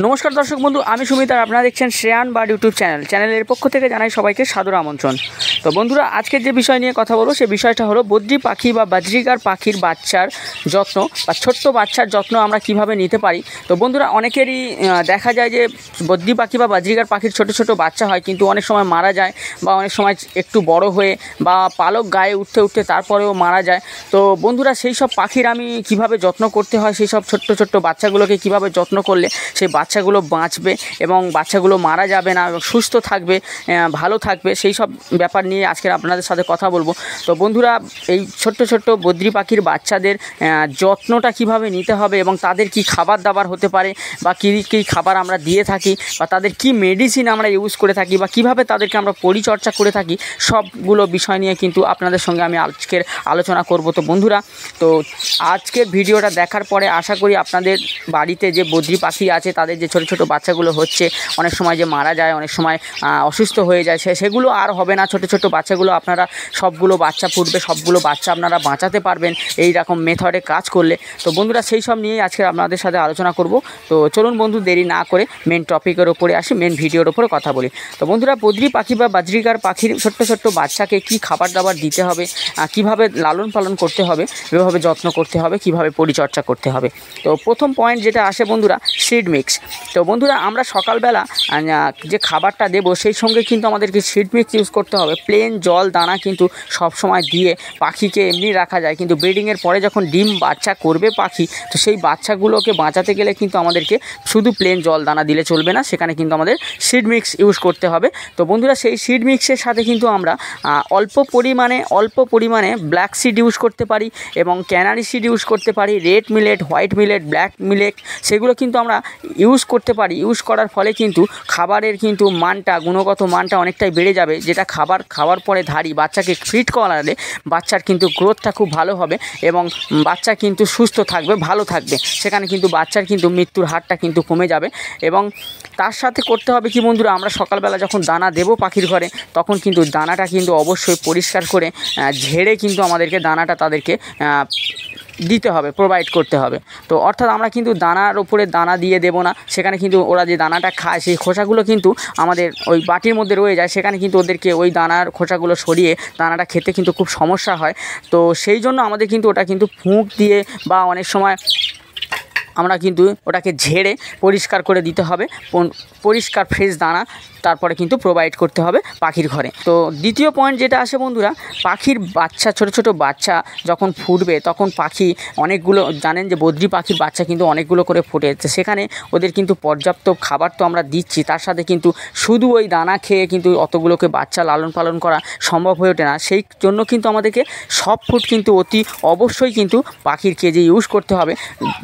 নমস্কার দর্শক বন্ধু, আমি সুমিত আর আপনারা দেখছেন শ্রেয়ান বার্ড ইউটিউব চ্যানেলের পক্ষ থেকে জানাই সবাইকে সাদর আমন্ত্রণ। তো বন্ধুরা, আজকের যে বিষয় নিয়ে কথা বলবো সেই বিষয়টা হলো বদ্রি পাখি বা বাজরিগার পাখির বাচ্চার যত্ন বা ছোট্ট বাচ্চার যত্ন আমরা কিভাবে নিতে পারি। তো বন্ধুরা, অনেকেরই দেখা যায় যে বদ্রি পাখি বা বাজরিগার পাখির ছোট ছোট বাচ্চা হয়, কিন্তু অনেক সময় মারা যায় বা অনেক সময় একটু বড় হয়ে বা পালক গায়ে উঠতে উঠতে তারপরেও মারা যায়। তো বন্ধুরা, সেই সব পাখির আমি কিভাবে যত্ন করতে হয়, সেই সব ছোট্ট ছোট্ট বাচ্চাগুলোকে কিভাবে যত্ন করলে সেই বাচ্চাগুলো বাঁচবে এবং বাচ্চাগুলো মারা যাবে না এবং সুস্থ থাকবে, ভালো থাকবে, সেই সব ব্যাপার নিয়ে আজকে আপনাদের সাথে কথা বলবো। তো বন্ধুরা, এই ছোট্ট ছোট্ট বদ্রি পাখির বাচ্চাদের যত্নটা কিভাবে নিতে হবে এবং তাদের কি খাবার দাবার হতে পারে বা কী কী খাবার আমরা দিয়ে থাকি বা তাদের কি মেডিসিন আমরা ইউজ করে থাকি বা কিভাবে তাদেরকে আমরা পরিচর্যা করে থাকি, সবগুলো বিষয় নিয়ে কিন্তু আপনাদের সঙ্গে আমি আজকের আলোচনা করব। তো বন্ধুরা, তো আজকের ভিডিওটা দেখার পরে আশা করি আপনাদের বাড়িতে যে বদ্রি পাখি আছে তাদের যে ছোটো ছোটো বাচ্চাগুলো হচ্ছে, অনেক সময় যে মারা যায়, অনেক সময় অসুস্থ হয়ে যায়, সেগুলো আর হবে না। ছোটো ছোটো বাচ্চাগুলো আপনারা সবগুলো বাচ্চা ফুটবে, সবগুলো বাচ্চা আপনারা বাঁচাতে পারবেন এই রকম মেথডে কাজ করলে। তো বন্ধুরা, সেই সব নিয়েই আজকে আপনাদের সাথে আলোচনা করব। তো চলুন বন্ধু, দেরি না করে মেন টপিকের ওপরে আসি, মেন ভিডিওর ওপরে কথা বলি। তো বন্ধুরা, বদ্রি পাখি বা বাজরিগার পাখির ছোট্ট ছোট্ট বাচ্চাকে কি খাবার দাবার দিতে হবে, কিভাবে লালন পালন করতে হবে, কীভাবে যত্ন করতে হবে, কিভাবে পরিচর্যা করতে হবে। তো প্রথম পয়েন্ট যেটা আসে বন্ধুরা, সিড মিক্স। তো বন্ধুরা, আমরা সকালবেলা যে খাবারটা দেবো সেই সঙ্গে কিন্তু আমাদেরকে সিড মিক্স ইউজ করতে হবে। প্লেন জল দানা কিন্তু সব সময় দিয়ে পাখিকে এমনি রাখা যায়, কিন্তু ব্রিডিংয়ের পরে যখন ডিম বাচ্চা করবে পাখি, তো সেই বাচ্চাগুলোকে বাঁচাতে গেলে কিন্তু আমাদেরকে শুধু প্লেন জল দানা দিলে চলবে না, সেখানে কিন্তু আমাদের সিড মিক্স ইউজ করতে হবে। তো বন্ধুরা, সেই সিড মিক্সের সাথে কিন্তু আমরা অল্প পরিমাণে ব্ল্যাক সিড ইউজ করতে পারি এবং ক্যানারি সিড ইউজ করতে পারি, red millet, white millet, black millet, সেগুলো কিন্তু আমরা ইউজ করতে পারি। ইউজ করার ফলে কিন্তু খাবারের কিন্তু মানটা, গুণগত মানটা অনেকটাই বেড়ে যাবে, যেটা খাওয়ার পরে বাচ্চাকে ফিড করালে বাচ্চার কিন্তু গ্রোথটা খুব ভালো হবে এবং বাচ্চা কিন্তু সুস্থ থাকবে, ভালো থাকবে। সেখানে কিন্তু বাচ্চার কিন্তু মৃত্যুর হারটা কিন্তু কমে যাবে। এবং তার সাথে করতে হবে কি বন্ধুরা, আমরা সকালবেলা যখন দানা দেবো পাখির ঘরে, তখন কিন্তু দানাটা কিন্তু অবশ্যই পরিষ্কার করে ঝেড়ে কিন্তু আমাদেরকে দানাটা তাদেরকে দিতে হবে, প্রোভাইড করতে হবে। তো অর্থাৎ আমরা কিন্তু দানার ওপরে দানা দিয়ে দেবো না, সেখানে কিন্তু ওরা যে দানাটা খায় সেই খোসাগুলো কিন্তু আমাদের ওই বাটির মধ্যে রয়ে যায়, সেখানে কিন্তু ওদেরকে ওই দানার খোসাগুলো সরিয়ে দানাটা খেতে কিন্তু খুব সমস্যা হয়। তো সেই জন্য আমাদের কিন্তু ওটা কিন্তু ফুঁক দিয়ে বা অনেক সময় আমরা কিন্তু ওটাকে ঝেড়ে পরিষ্কার করে দিতে হবে, পরিষ্কার ফ্রেশ দানা তারপরে কিন্তু প্রোভাইড করতে হবে পাখির ঘরে। তো দ্বিতীয় পয়েন্ট যেটা আসে বন্ধুরা, পাখির বাচ্চা, ছোট ছোট বাচ্চা যখন ফুটবে তখন পাখি অনেকগুলো, জানেন যে বদ্রি পাখির বাচ্চা কিন্তু অনেকগুলো করে ফোটে, সেখানে ওদের কিন্তু পর্যাপ্ত খাবার তো আমরা দিচ্ছি, তার সাথে কিন্তু শুধু ওই দানা খেয়ে কিন্তু অতগুলোকে বাচ্চা লালন পালন করা সম্ভব হয়ে ওঠে না। সেই জন্য কিন্তু আমাদেরকে সব ফুড কিন্তু অতি অবশ্যই কিন্তু পাখির কেজে ইউজ করতে হবে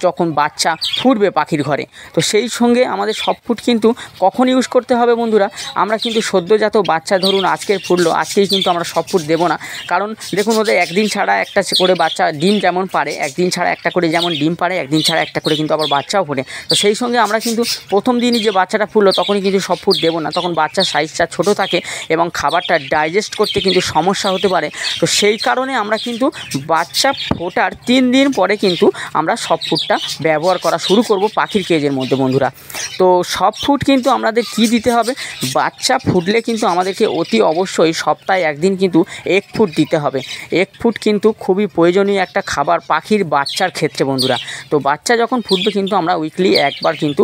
যখন বাচ্চা ফুটবে পাখির ঘরে। তো সেই সঙ্গে আমাদের সব ফুড কিন্তু কখন ইউজ করতে হবে বন্ধুরা, আমরা কিন্তু সদ্যজাত বাচ্চা ধরুন আজকের ফুটলো, আজকেই কিন্তু আমরা সব ফুড দেবো না। কারণ দেখুন, ওদের একদিন ছাড়া একটা করে বাচ্চা ডিম যেমন পারে, একদিন ছাড়া একটা করে যেমন ডিম পারে, একদিন ছাড়া একটা করে কিন্তু আবার বাচ্চাও ফোটে। তো সেই সঙ্গে আমরা কিন্তু প্রথম দিনই যে বাচ্চাটা ফুটলো তখনই কিন্তু সব ফুড দেবো না, তখন বাচ্চার সাইজটা ছোট থাকে এবং খাবারটা ডাইজেস্ট করতে কিন্তু সমস্যা হতে পারে। তো সেই কারণে আমরা কিন্তু বাচ্চা ফোটার 3 দিন পরে কিন্তু আমরা সব ফুডটা ব্যবহার করা শুরু করব পাখির কেজের মধ্যে বন্ধুরা। তো সব ফুড কিন্তু আমাদের কি দিতে হবে, বাচ্চা ফুটলে কিন্তু আমাদেরকে অতি অবশ্যই সপ্তাহে একদিন কিন্তু এগ ফুড দিতে হবে। এগ ফুড কিন্তু খুবই প্রয়োজনীয় একটা খাবার পাখির বাচ্চার ক্ষেত্রে বন্ধুরা। তো বাচ্চা যখন ফুটবে কিন্তু আমরা উইকলি একবার কিন্তু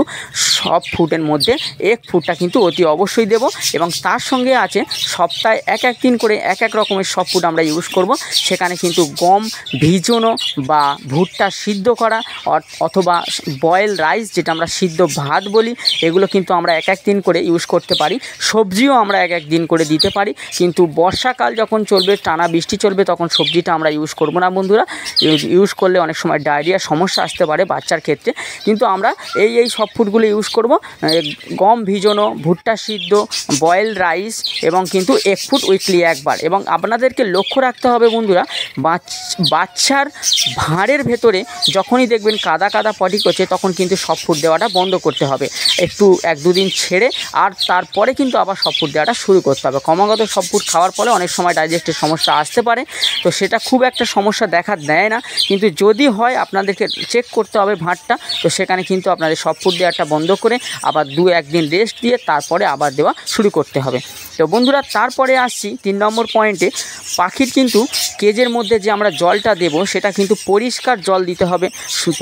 সব ফুডের মধ্যে এগ ফুডটা কিন্তু অতি অবশ্যই দেব এবং তার সঙ্গে আছে সপ্তাহে এক দিন করে এক রকমের সব ফুড আমরা ইউজ করব। সেখানে কিন্তু গম ভিজানো বা ভুট্টা সিদ্ধ করা অথবা বয়েল রাইস, যেটা আমরা সিদ্ধ ভাত বলি, এগুলো কিন্তু আমরা এক দিন করে ইউজ করতে পারি। সবজিও আমরা এক দিন করে দিতে পারি, কিন্তু বর্ষাকাল যখন চলবে, টানা বৃষ্টি চলবে, তখন সবজিটা আমরা ইউজ করব না বন্ধুরা। ইউজ করলে অনেক সময় ডায়রিয়ার সমস্যা আসতে পারে বাচ্চার ক্ষেত্রে। কিন্তু আমরা এই সব ফুডগুলো ইউজ করব, গম ভিজানো, ভুট্টা সিদ্ধ, বয়েল রাইস এবং কিন্তু এগ ফুড উইকলি একবার। এবং আপনাদেরকে লক্ষ্য রাখতে হবে বন্ধুরা, বাচ্চার ভাঁড়ের ভেতরে যখনই দেখবেন কাদা কাদা পটি করছে, তখন কিন্তু সব ফুড দেওয়াটা বন্ধ করতে হবে। একটু 1-2 দিন ছেড়ে আর তারপরে কিন্তু আবার সব ফুড দেওয়াটা শুরু করতে হবে। ক্রমাগত সব ফুড খাওয়ার ফলে অনেক সময় ডাইজেস্টের সমস্যা আসতে পারে, তো সেটা খুব একটা সমস্যা দেখা দেয় না, কিন্তু যদি হয় আপনাদেরকে চেক করতে হবে ভাঁড়টা। তো সেখানে কিন্তু আপনাদের সব ফুড দেওয়াটা বন্ধ করে আবার 2-1 দিন রেস্ট দিয়ে তারপরে আবার দেওয়া শুরু করতে হবে। তো বন্ধুরা তারপরে আসছি 3 নম্বর পয়েন্টে। পাখির কিন্তু কেজের মধ্যে যে আমরা জলটা দেব সেটা কিন্তু পরিষ্কার জল দিতে হবে।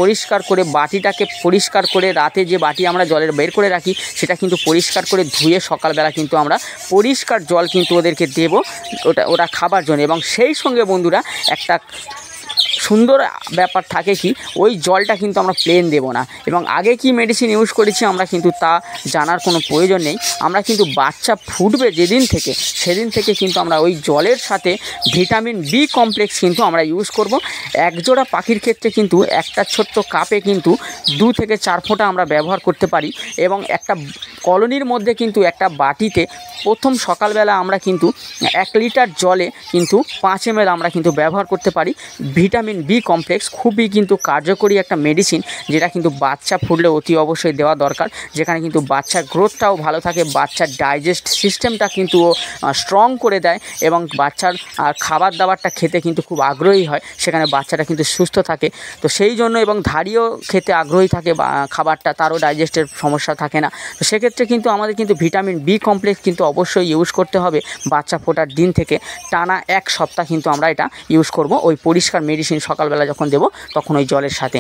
পরিষ্কার করে বাটিটাকে পরিষ্কার করে রাতে যে বাটি আমরা জলের বের করে রাখি সেটা কিন্তু পরিষ্কার করে ধুয়ে সকালবেলা কিন্তু আমরা পরিষ্কার জল কিন্তু ওদেরকে দেব ওরা খাবার জন্য। এবং সেই সঙ্গে বন্ধুরা একটা সুন্দর ব্যাপার থাকে কি, ওই জলটা কিন্তু আমরা প্লেন দেবো না। এবং আগে কি মেডিসিন ইউজ করেছি আমরা কিন্তু তা জানার কোনো প্রয়োজন নেই। আমরা কিন্তু বাচ্চা ফুটবে যেদিন থেকে সেদিন থেকে কিন্তু আমরা ওই জলের সাথে ভিটামিন বি কমপ্লেক্স কিন্তু আমরা ইউজ করব। একজোড়া পাখির ক্ষেত্রে কিন্তু একটা ছোট্ট কাপে কিন্তু 2 থেকে 4 ফোঁটা আমরা ব্যবহার করতে পারি। এবং একটা কলোনির মধ্যে কিন্তু একটা বাটিতে প্রথম সকালবেলা আমরা কিন্তু 1 লিটার জলে কিন্তু 5 ml আমরা কিন্তু ব্যবহার করতে পারি। ভিটামিন বি কমপ্লেক্স খুবই কিন্তু কার্যকরী একটা মেডিসিন, যেটা কিন্তু বাচ্চা ফুটলে অতি অবশ্যই দেওয়া দরকার। যেখানে কিন্তু বাচ্চার গ্রোথটাও ভালো থাকে, বাচ্চার ডাইজেস্ট সিস্টেমটা কিন্তু স্ট্রং করে দেয় এবং বাচ্চার খাবার দাবারটা খেতে কিন্তু খুব আগ্রহী হয়, সেখানে বাচ্চাটা কিন্তু সুস্থ থাকে। তো সেই জন্য এবং ধাড়িও খেতে আগ্রহী থাকে খাবারটা, তারও ডাইজেস্টের সমস্যা থাকে না। তো সেক্ষেত্রে কিন্তু আমাদের কিন্তু ভিটামিন বি কমপ্লেক্স কিন্তু অবশ্যই ইউজ করতে হবে। বাচ্চা ফোটার দিন থেকে টানা 1 সপ্তাহ কিন্তু আমরা এটা ইউজ করব, ওই পরিষ্কার মেডিসিন সকালবেলা যখন দেবো তখন ওই জলের সাথে।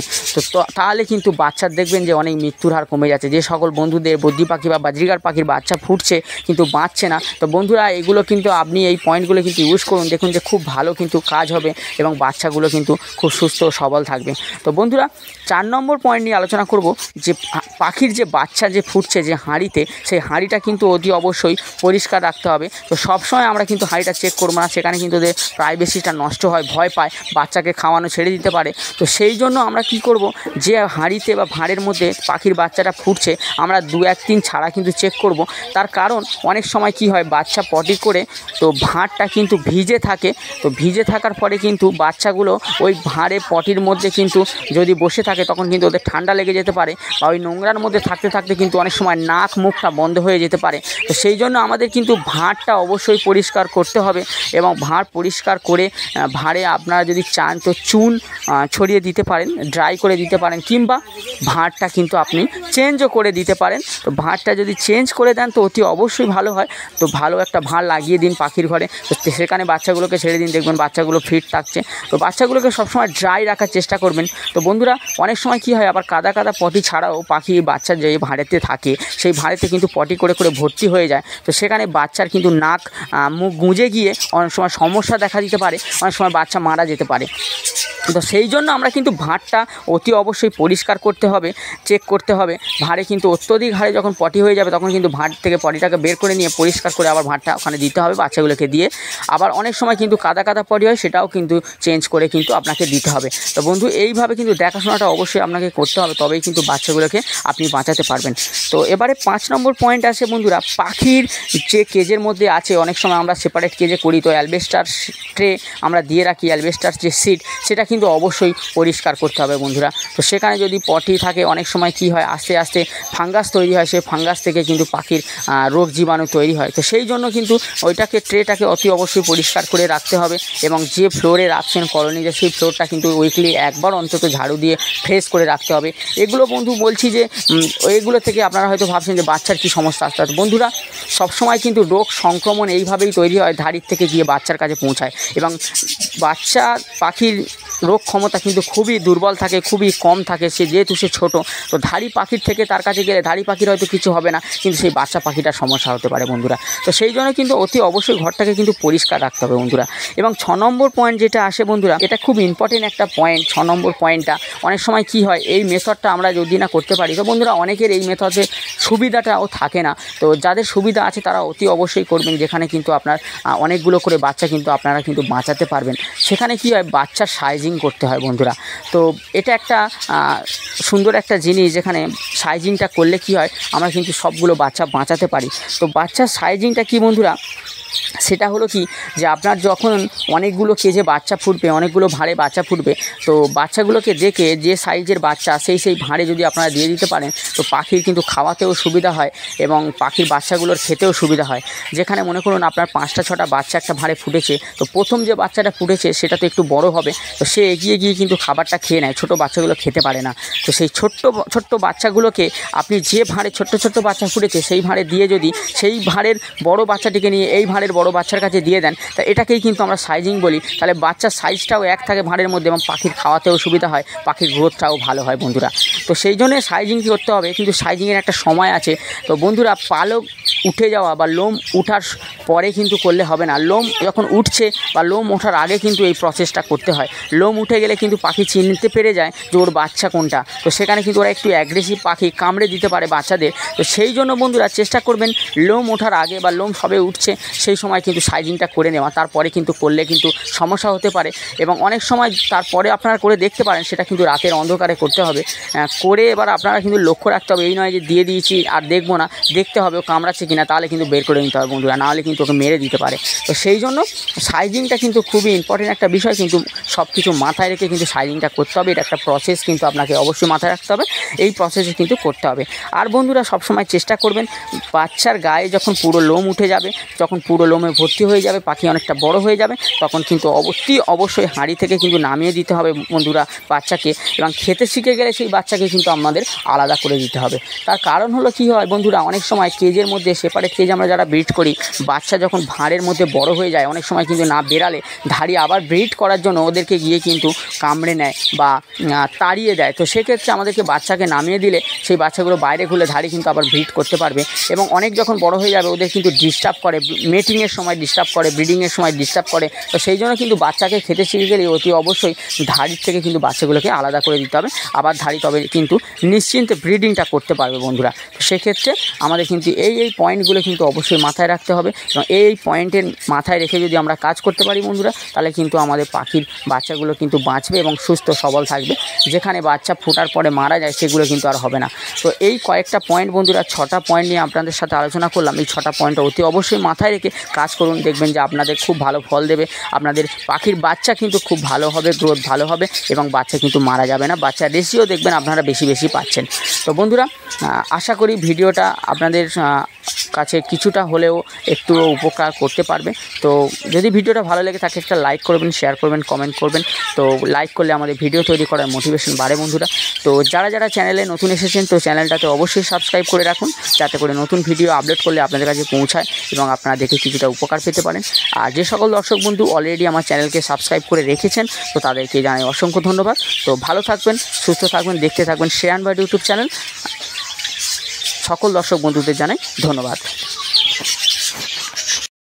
তো তাহলে কিন্তু বাচ্চার দেখবেন যে অনেক মৃত্যুর হার কমে যাচ্ছে। যে সকল বন্ধুদের বদ্রি পাখি বা বাজরিগার পাখির বাচ্চা ফুটছে কিন্তু বাঁচছে না, তো বন্ধুরা এগুলো কিন্তু আপনি এই পয়েন্টগুলো কিন্তু ইউজ করুন, দেখুন যে খুব ভালো কিন্তু কাজ হবে এবং বাচ্চাগুলো কিন্তু খুব সুস্থ ও সবল থাকবে। তো বন্ধুরা 4 নম্বর পয়েন্ট নিয়ে আলোচনা করব যে পাখির যে বাচ্চা যে ফুটছে যে হাঁড়িতে, সেই হাঁড়িটা কিন্তু অতি অবশ্যই পরিষ্কার রাখতে হবে। তো সবসময় আমরা কিন্তু হাঁড়িটা চেক করবো না, সেখানে কিন্তু ওদের প্রাইভেসিটা নষ্ট হয়, ভয় পায়, বাচ্চাকে খাওয়ানো ছেড়ে দিতে পারে। তো সেই জন্য আমরা কি করব, যে হাঁড়িতে বা ভাঁড়ের মধ্যে পাখির বাচ্চাটা ফুটছে আমরা 2-1 দিন ছাড়া কিন্তু চেক করব। তার কারণ অনেক সময় কি হয়, বাচ্চা পটি করে তো ভাঁড়টা কিন্তু ভিজে থাকে। তো ভিজে থাকার পরে কিন্তু বাচ্চাগুলো ওই ভাঁড়ে পটির মধ্যে কিন্তু যদি বসে থাকে তখন কিন্তু ওদের ঠান্ডা লেগে যেতে পারে, বা ওই নোংরার মধ্যে থাকতে থাকতে কিন্তু অনেক সময় নাক মুখটা বন্ধ হয়ে যেতে পারে। তো সেই জন্য আমাদের কিন্তু ভাঁড়টা অবশ্যই পরিষ্কার করতে হবে। এবং ভাঁড় পরিষ্কার করে ভাঁড়ে আপনারা যদি চান তো চুন ছড়িয়ে দিতে পারেন, ড্রাই করে দিতে পারেন, কিংবা ভাঁড়টা কিন্তু আপনি চেঞ্জও করে দিতে পারেন। তো ভাঁড়টা যদি চেঞ্জ করে দেন তো অতি অবশ্যই ভালো হয়। তো ভালো একটা ভাঁড় লাগিয়ে দিন পাখির ঘরে, তো সেখানে বাচ্চাগুলোকে ছেড়ে দিন, দেখবেন বাচ্চাগুলো ফিট থাকছে। তো বাচ্চাগুলোকে সবসময় ড্রাই রাখার চেষ্টা করবেন। তো বন্ধুরা অনেক সময় কি হয়, আবার কাদা কাদা পটি ছাড়াও পাখি বাচ্চা যে ভাঁড়েতে থাকে সেই ভাঁড়েতে কিন্তু পটি করে করে ভর্তি হয়ে যায়। তো সেখানে বাচ্চার কিন্তু নাক মুখ গুঁজে গিয়ে অনেক সময় সমস্যা দেখা দিতে পারে, অনেক সময় বাচ্চা মারা যেতে পারে। তো সেই জন্য আমরা কিন্তু ভাঁড়টা অতি অবশ্যই পরিষ্কার করতে হবে, চেক করতে হবে। ভাঁড়ে কিন্তু অত্যধিক হারে যখন পটি হয়ে যাবে তখন কিন্তু ভাঁড় থেকে পটিটাকে বের করে নিয়ে পরিষ্কার করে আবার ভাঁড়টা ওখানে দিতে হবে বাচ্চাগুলোকে দিয়ে। আবার অনেক সময় কিন্তু কাদা কাদা পটি হয়, সেটাও কিন্তু চেঞ্জ করে কিন্তু আপনাকে দিতে হবে। তো বন্ধু এইভাবে কিন্তু দেখাশোনাটা অবশ্যই আপনাকে করতে হবে, তবেই কিন্তু বাচ্চাগুলোকে আপনি বাঁচাতে পারবেন। তো এবারে 5 নম্বর পয়েন্ট আসে বন্ধুরা, পাখির যে কেজের মধ্যে আছে, অনেক সময় আমরা সেপারেট কেজে করি, তো অ্যালবেস্টার ট্রে আমরা দিয়ে রাখি, অ্যালবেস্টার যে সিট সেটা কিন্তু অবশ্যই পরিষ্কার করতে হবে বন্ধুরা। তো সেখানে যদি পটি থাকে অনেক সময় কি হয়, আস্তে আস্তে ফাঙ্গাস তৈরি হয়, সেই ফাঙ্গাস থেকে কিন্তু পাখির রোগ জীবাণু তৈরি হয়। তো সেই জন্য কিন্তু ওইটাকে ট্রেটাকে অতি অবশ্যই পরিষ্কার করে রাখতে হবে। এবং যে ফ্লোরে রাখছেন কলোনিতে সেই ফ্লোরটা কিন্তু উইকলি একবার অন্তত ঝাড়ু দিয়ে ফ্রেশ করে রাখতে হবে। এগুলো বন্ধু বলছি যে এগুলো থেকে আপনারা হয়তো ভাবছেন যে বাচ্চার কী সমস্যা আসতে পারে। বন্ধুরা সবসময় কিন্তু রোগ সংক্রমণ এইভাবেই তৈরি হয়, ধাড়ির থেকে গিয়ে বাচ্চার কাছে পৌঁছায়। এবং বাচ্চা পাখির রোগ ক্ষমতা কিন্তু খুবই দুর্বল থাকে, খুবই কম থাকে, সে যেহেতু সে ছোটো। তো ধাড়ি পাখির থেকে তার কাছে গেলে ধাড়ি পাখির হয়তো কিছু হবে না, কিন্তু সেই বাচ্চা পাখিটার সমস্যা হতে পারে বন্ধুরা। তো সেই জন্য কিন্তু অতি অবশ্যই ঘরটাকে কিন্তু পরিষ্কার রাখতে হবে বন্ধুরা। এবং 6 নম্বর পয়েন্ট যেটা আসে বন্ধুরা, এটা খুব ইম্পর্টেন্ট একটা পয়েন্ট। 6 নম্বর পয়েন্টটা অনেক সময় কি হয়, এই মেথডটা আমরা যদি না করতে পারি তো বন্ধুরা অনেকের এই মেথডে সুবিধাটাও থাকে না। তো যাদের সুবিধা আছে তারা অতি অবশ্যই করবেন, যেখানে কিন্তু আপনার অনেকগুলো করে বাচ্চা কিন্তু আপনারা কিন্তু বাঁচাতে পারবেন। সেখানে কি হয়, বাচ্চার সাইজিং করতে হয় বন্ধুরা। তো এটা একটা সুন্দর একটা জিনিস, যেখানে সাইজিংটা করলে কি হয়, আমরা কিন্তু সবগুলো বাচ্চা বাঁচাতে পারি। তো বাচ্চার সাইজিংটা কি বন্ধুরা, সেটা হলো কি যে আপনার যখন অনেকগুলো কেজে বাচ্চা ফুটবে, অনেকগুলো ভাঁড়ে বাচ্চা ফুটবে, তো বাচ্চাগুলোকে দেখে যে সাইজের বাচ্চা সেই ভাঁড়ে যদি আপনারা দিয়ে দিতে পারেন তো পাখির কিন্তু খাওয়াতেও সুবিধা হয় এবং পাখির বাচ্চাগুলোর খেতেও সুবিধা হয়। যেখানে মনে করুন আপনার 5টা 6টা বাচ্চা একটা ভাঁড়ে ফুটেছে, তো প্রথম যে বাচ্চাটা ফুটেছে সেটা তো একটু বড় হবে, তো সে এগিয়ে গিয়ে কিন্তু খাবারটা খেয়ে নেয়, ছোটো বাচ্চাগুলো খেতে পারে না। তো সেই ছোট্ট বাচ্চাগুলোকে আপনি যে ভাঁড়ে ছোট্ট বাচ্চা ফুটেছে সেই ভাঁড়ে দিয়ে যদি সেই ভাঁড়ের বড় বাচ্চাটিকে নিয়ে এই ভাঁড়ের বড় বাচ্চার কাছে দিয়ে দেন, তা এটাকেই কিন্তু আমরা সাইজিং বলি। তাহলে বাচ্চার সাইজটাও এক থাকে ভাঁড়ের মধ্যে এবং পাখির খাওয়াতেও সুবিধা হয়, পাখির গ্রোথটাও ভালো হয় বন্ধুরা। তো সেই জন্যে সাইজিং করতে হবে, কিন্তু সাইজিংয়ের একটা সময় আছে। তো বন্ধুরা, পালক উঠে যাওয়া বা লোম উঠার পরে কিন্তু করলে হবে না। লোম যখন উঠছে বা লোম ওঠার আগে কিন্তু এই প্রসেসটা করতে হয়। লোম উঠে গেলে কিন্তু পাখি চিনতে পেরে যায় যে ওর বাচ্চা কোনটা, তো সেখানে কিন্তু ওরা একটু অ্যাগ্রেসিভ পাখি, কামড়ে দিতে পারে বাচ্চাদের। তো সেই জন্য বন্ধুরা চেষ্টা করবেন লোম ওঠার আগে বা লোম সবে উঠছে সেই সময় কিন্তু সাইজিংটা করে নেওয়া, তারপরে কিন্তু করলে কিন্তু সমস্যা হতে পারে। এবং অনেক সময় তারপরে আপনারা করে দেখতে পারেন, সেটা কিন্তু রাতের অন্ধকারে করতে হবে। করে এবার আপনারা কিন্তু লক্ষ্য রাখতে হবে, এই নয় যে দিয়ে দিয়েছি আর দেখবো না, দেখতে হবে ও কামড়াচ্ছে কিনা, তাহলে কিন্তু বের করে নিতে হবে বন্ধুরা, নাহলে কিন্তু ওকে মেরে দিতে পারে। তো সেই জন্য সাইজিংটা কিন্তু খুবই ইম্পর্টেন্ট একটা বিষয়, কিন্তু সব কিছু মাথায় রেখে কিন্তু সাইজিংটা করতে হবে। এটা একটা প্রসেস, কিন্তু আপনাকে অবশ্যই মাথায় রাখতে হবে, এই প্রসেসে কিন্তু করতে হবে। আর বন্ধুরা সবসময় চেষ্টা করবেন বাচ্চার গায়ে যখন পুরো লোম উঠে যাবে, যখন পুরো লোমে ভর্তি হয়ে যাবে, পাখি অনেকটা বড় হয়ে যাবে, তখন কিন্তু অবশ্যই হাঁড়ি থেকে কিন্তু নামিয়ে দিতে হবে বন্ধুরা বাচ্চাকে। এবং খেতে শিখে গেলে সেই বাচ্চাকে কিন্তু আমাদের আলাদা করে দিতে হবে। তার কারণ হলো কি হয় বন্ধুরা, অনেক সময় কেজের মধ্যে সেপারেট কেজ আমরা যারা ব্রিড করি, বাচ্চা যখন ভাঁড়ের মধ্যে বড় হয়ে যায়, অনেক সময় কিন্তু না বেরালে ধাড়ি আবার ব্রিড করার জন্য ওদেরকে গিয়ে কিন্তু কামড়ে নেয় বা তাড়িয়ে দেয়। তো সেক্ষেত্রে আমাদেরকে বাচ্চাকে নামিয়ে দিলে সেই বাচ্চাগুলো বাইরে খুলে ধাড়ি কিন্তু আবার ব্রিড করতে পারবে। এবং অনেক যখন বড় হয়ে যাবে ওদের কিন্তু ডিস্টার্ব করে, মেটিংয়ের সময় ডিস্টার্ব করে, ব্রিডিংয়ের সময় ডিস্টার্ব করে। তো সেই জন্য কিন্তু বাচ্চাকে খেতে শিখে গেলে অতি অবশ্যই ধাড়ির থেকে কিন্তু বাচ্চাগুলোকে আলাদা করে দিতে হবে, আবার ধাড়ি, তবে কিন্তু নিশ্চিন্তে ব্রিডিংটা করতে পারবে বন্ধুরা। তো সেক্ষেত্রে আমাদের কিন্তু এই পয়েন্টগুলো কিন্তু অবশ্যই মাথায় রাখতে হবে, এবং এই পয়েন্টের মাথায় রেখে যদি আমরা কাজ করতে পারি বন্ধুরা, তাহলে কিন্তু আমাদের পাখির বাচ্চাগুলো কিন্তু বাঁচবে এবং সুস্থ সবল থাকবে। যেখানে বাচ্চা ফোটার পরে মারা যায় সেগুলো কিন্তু আর হবে না। তো এই কয়েকটা পয়েন্ট বন্ধুরা, 6টা পয়েন্ট নিয়ে আপনাদের সাথে আলোচনা করলাম। এই 6টা পয়েন্টটা অতি অবশ্যই মাথায় রেখে কাজ করুন, দেখবেন যে আপনাদের খুব ভালো ফল দেবে। আপনাদের পাখির বাচ্চা কিন্তু খুব ভালো হবে, গ্রোথ ভালো হবে এবং বাচ্চা কিন্তু মারা যাবে না, বাচ্চার রেশিও দেখবেন আপনারা বেশি পাচ্ছেন। তো বন্ধুরা, আশা করি ভিডিওটা আপনাদের কাছে কিছুটা হলেও একটু উপকার করতে পারবে। তো যদি ভিডিওটা ভালো লেগে থাকে একটা লাইক করবেন, শেয়ার করবেন, কমেন্ট করবেন। তো লাইক করলে আমাদের ভিডিও তৈরি করার মোটিভেশন বাড়ে বন্ধুরা। তো যারা চ্যানেলে নতুন এসেছেন, তো চ্যানেলটাতে অবশ্যই সাবস্ক্রাইব করে রাখুন, যাতে করে নতুন ভিডিও আপলোড করলে আপনাদের কাছে পৌঁছায় এবং আপনারা দেখে কিছুটা উপকার পেতে পারেন। আর যে সকল দর্শক বন্ধু অলরেডি আমার চ্যানেলকে সাবস্ক্রাইব করে রেখেছেন, তো তাদেরকে জানাই অসংখ্য ধন্যবাদ। তো ভালো থাকবেন, সুস্থ থাকবেন, দেখতে থাকবেন শ্রেয়ান বার্ড ইউটিউব চ্যানেল। সকল দর্শক বন্ধুদের জানাই ধন্যবাদ।